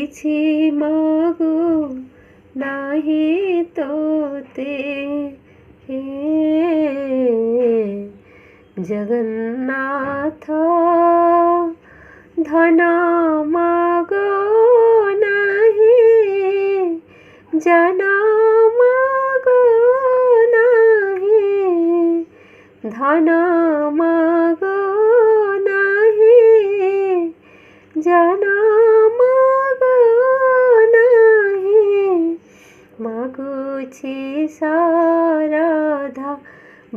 କିଛି ମାଗୁ ନାହିଁ ତୋତେ ହେ ଜଗନ୍ନାଥ ଧନ ମାଗୁ ନାହିଁ ଜନ ମାଗୁ ନାହିଁ ଧନ ମାଗୁ ନାହିଁ ଜନ ମାଗୁ ନାହିଁ ମାଗୁଛି ଶାରଦା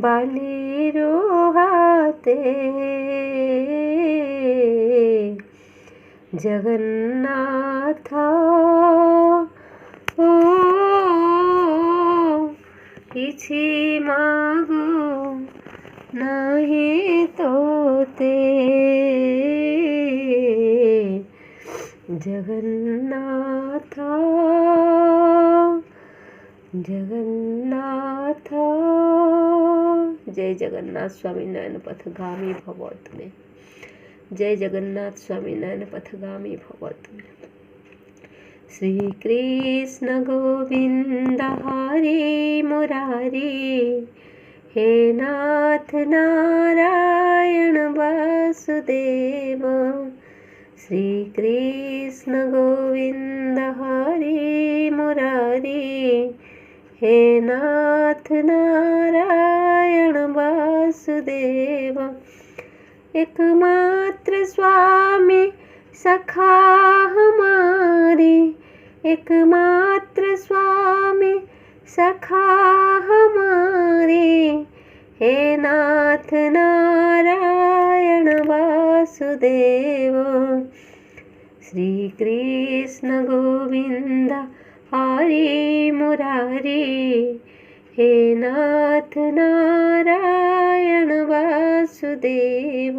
ବାଲିରୁ ହାତେ ଜଗନ୍ନାଥ ଓ କିଛି ମାଗୁ ନାହିଁ ତୋତେ ଜଗନ୍ନାଥ ଜଗନ୍ନାଥ। जय जगन्नाथ स्वामी नयन पथगामी भव तुमे। जय जगन्नाथ स्वामी नयन पथगामी भव तुमे। श्री कृष्ण गोविंद हरे मुरारी हे नाथ नारायण वासुदेव। श्री कृष्ण गोविंद हरे मुरारी हे नाथ नारायण वासुदेव। एकमात्र स्वामी सखा हमारे एकमात्र स्वामी सखा हमारे हे नाथ नारायण वासुदेव। श्री कृष्ण गोविंद हरे मुरारी हे नाथ नारायण वासुदेव।